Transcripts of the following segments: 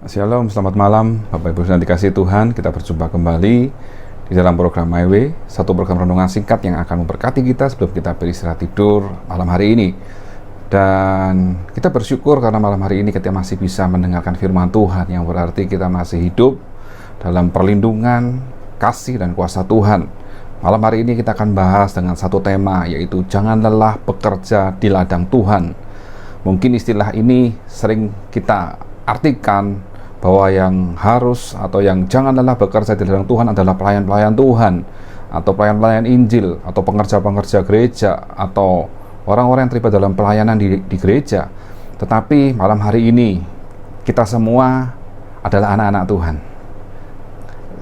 Shalom, selamat malam Bapak Ibu yang dikasihi Tuhan. Kita berjumpa kembali di dalam program My Way, satu program renungan singkat yang akan memberkati kita sebelum kita beristirahat tidur malam hari ini. Dan kita bersyukur karena malam hari ini kita masih bisa mendengarkan firman Tuhan, yang berarti kita masih hidup dalam perlindungan, kasih, dan kuasa Tuhan. Malam hari ini kita akan bahas dengan satu tema, yaitu jangan lelah bekerja di ladang Tuhan. Mungkin istilah ini sering kita artikan bahwa yang harus atau yang jangan lelah bekerja di ladang Tuhan adalah pelayan-pelayan Tuhan, atau pelayan-pelayan Injil, atau pengerja-pengerja gereja, atau orang-orang yang terlibat dalam pelayanan di gereja. Tetapi malam hari ini kita semua adalah anak-anak Tuhan.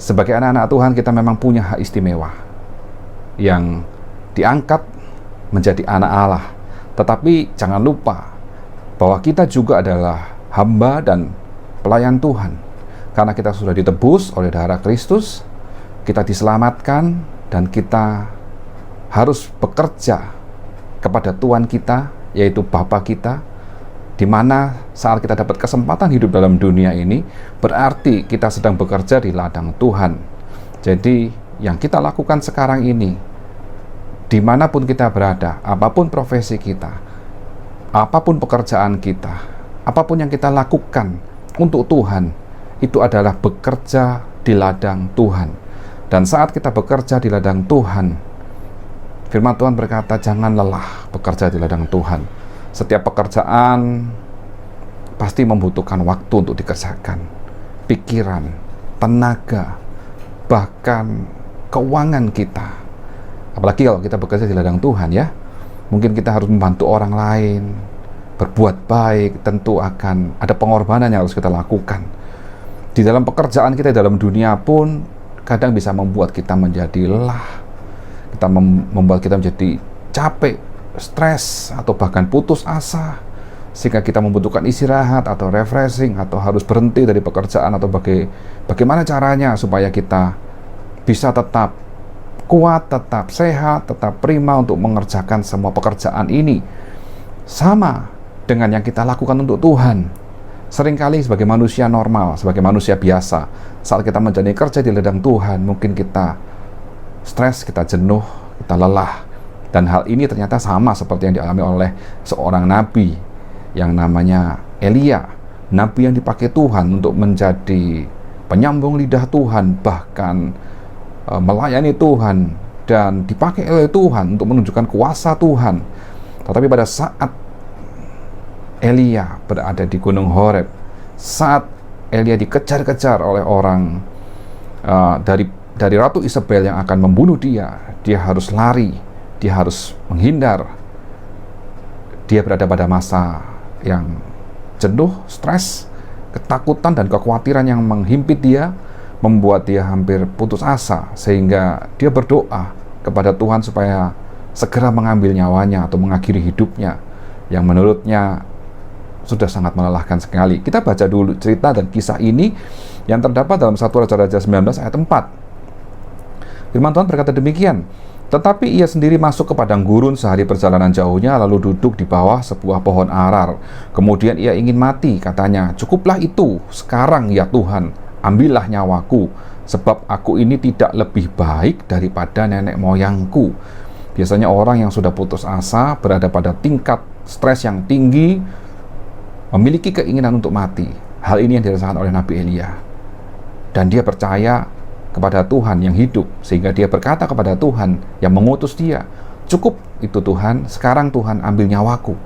Sebagai anak-anak Tuhan, kita memang punya hak istimewa yang diangkat menjadi anak Allah. Tetapi jangan lupa bahwa kita juga adalah hamba dan pelayan Tuhan, karena kita sudah ditebus oleh darah Kristus, kita diselamatkan, dan kita harus bekerja kepada Tuhan kita, yaitu Bapa kita, di mana saat kita dapat kesempatan hidup dalam dunia ini, berarti kita sedang bekerja di ladang Tuhan. Jadi yang kita lakukan sekarang ini, dimanapun kita berada, apapun profesi kita, apapun pekerjaan kita, apapun yang kita lakukan untuk Tuhan, itu adalah bekerja di ladang Tuhan. Dan saat kita bekerja di ladang Tuhan, firman Tuhan berkata, jangan lelah bekerja di ladang Tuhan. Setiap pekerjaan pasti membutuhkan waktu untuk dikerjakan. Pikiran, tenaga, bahkan keuangan kita. Apalagi kalau kita bekerja di ladang Tuhan, ya. Mungkin kita harus membantu orang lain, berbuat baik, tentu akan ada pengorbanan yang harus kita lakukan. Di dalam pekerjaan kita, dalam dunia pun kadang bisa membuat kita menjadi lelah, membuat kita menjadi capek, stres, atau bahkan putus asa, sehingga kita membutuhkan istirahat atau refreshing, atau harus berhenti dari pekerjaan, atau bagaimana caranya supaya kita bisa tetap kuat, tetap sehat, tetap prima untuk mengerjakan semua pekerjaan ini. Sama dengan yang kita lakukan untuk Tuhan. Seringkali sebagai manusia normal, sebagai manusia biasa, saat kita menjalani kerja di ladang Tuhan, mungkin kita stres, kita jenuh, kita lelah. Dan hal ini ternyata sama seperti yang dialami oleh seorang nabi yang namanya Elia. Nabi yang dipakai Tuhan untuk menjadi penyambung lidah Tuhan, bahkan melayani Tuhan, dan dipakai oleh Tuhan untuk menunjukkan kuasa Tuhan. Tetapi pada saat Elia berada di Gunung Horeb, saat Elia dikejar-kejar oleh orang dari Ratu Isabel yang akan membunuh dia harus lari, dia harus menghindar. Dia berada pada masa yang jenuh, stres, ketakutan, dan kekhawatiran yang menghimpit dia, membuat dia hampir putus asa, sehingga dia berdoa kepada Tuhan supaya segera mengambil nyawanya atau mengakhiri hidupnya, yang menurutnya sudah sangat melelahkan sekali. Kita baca dulu cerita dan kisah ini yang terdapat dalam 1 Raja-Raja 19 ayat 4. Firman Tuhan berkata demikian, tetapi ia sendiri masuk ke padang gurun sehari perjalanan jauhnya, lalu duduk di bawah sebuah pohon arar. Kemudian ia ingin mati, katanya, cukuplah itu, sekarang ya Tuhan, ambillah nyawaku, sebab aku ini tidak lebih baik daripada nenek moyangku. Biasanya orang yang sudah putus asa, berada pada tingkat stres yang tinggi, memiliki keinginan untuk mati. Hal ini yang dirasakan oleh Nabi Elia. Dan dia percaya kepada Tuhan yang hidup, sehingga dia berkata kepada Tuhan yang mengutus dia, cukup itu Tuhan, sekarang Tuhan ambil nyawaku.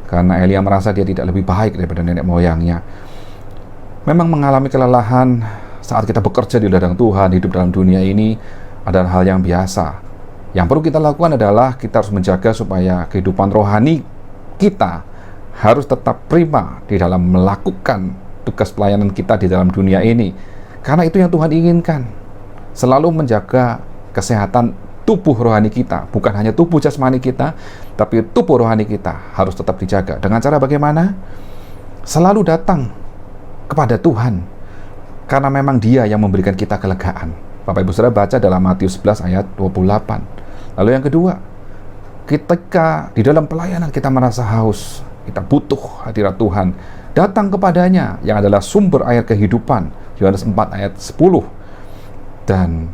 Karena Elia merasa dia tidak lebih baik daripada nenek moyangnya. Memang mengalami kelelahan saat kita bekerja di ladang Tuhan, hidup dalam dunia ini adalah hal yang biasa. Yang perlu kita lakukan adalah kita harus menjaga supaya kehidupan rohani kita harus tetap prima di dalam melakukan tugas pelayanan kita di dalam dunia ini. Karena itu yang Tuhan inginkan. Selalu menjaga kesehatan tubuh rohani kita. Bukan hanya tubuh jasmani kita, tapi tubuh rohani kita harus tetap dijaga. Dengan cara bagaimana? Selalu datang kepada Tuhan. Karena memang Dia yang memberikan kita kelegaan. Bapak Ibu Saudara baca dalam Matius 11 ayat 28. Lalu yang kedua, ketika di dalam pelayanan kita merasa haus, kita butuh hadirat Tuhan, datang kepadanya yang adalah sumber air kehidupan, Yohanes 4 ayat 10. Dan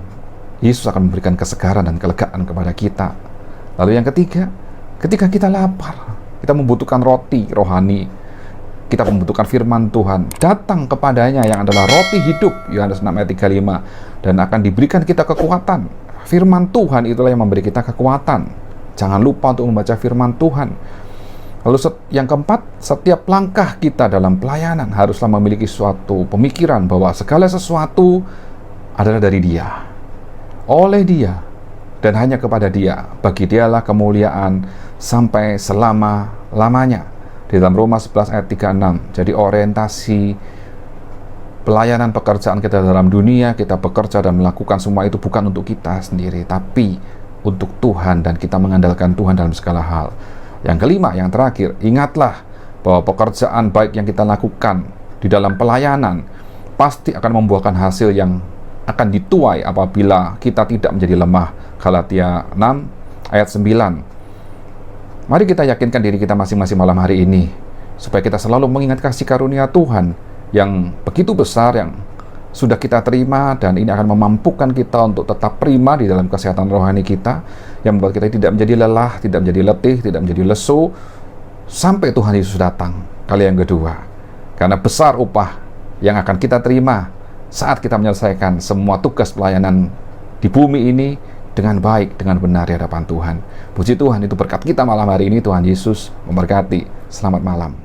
Yesus akan memberikan kesegaran dan kelegaan kepada kita. Lalu yang ketiga, ketika kita lapar, kita membutuhkan roti rohani, kita membutuhkan firman Tuhan, datang kepadanya yang adalah roti hidup, Yohanes 6 ayat 35, dan akan diberikan kita kekuatan. Firman Tuhan itulah yang memberi kita kekuatan. Jangan lupa untuk membaca firman Tuhan. Lalu yang keempat, setiap langkah kita dalam pelayanan haruslah memiliki suatu pemikiran bahwa segala sesuatu adalah dari Dia, oleh Dia, dan hanya kepada Dia. Bagi Dialah kemuliaan sampai selama-lamanya. Di dalam Roma 11 ayat 36. Jadi orientasi pelayanan pekerjaan kita dalam dunia, kita bekerja dan melakukan semua itu bukan untuk kita sendiri, tapi untuk Tuhan, dan kita mengandalkan Tuhan dalam segala hal. Yang kelima, yang terakhir, ingatlah bahwa pekerjaan baik yang kita lakukan di dalam pelayanan pasti akan membuahkan hasil yang akan dituai apabila kita tidak menjadi lemah. Galatia 6 ayat 9. Mari kita yakinkan diri kita masing-masing malam hari ini, supaya kita selalu mengingat kasih karunia Tuhan yang begitu besar yang sudah kita terima, dan ini akan memampukan kita untuk tetap prima di dalam kesehatan rohani kita, yang membuat kita tidak menjadi lelah, tidak menjadi letih, tidak menjadi lesu, sampai Tuhan Yesus datang kali yang kedua. Karena besar upah yang akan kita terima saat kita menyelesaikan semua tugas pelayanan di bumi ini dengan baik, dengan benar di hadapan Tuhan. Puji Tuhan, itu berkat kita malam hari ini. Tuhan Yesus memberkati. Selamat malam.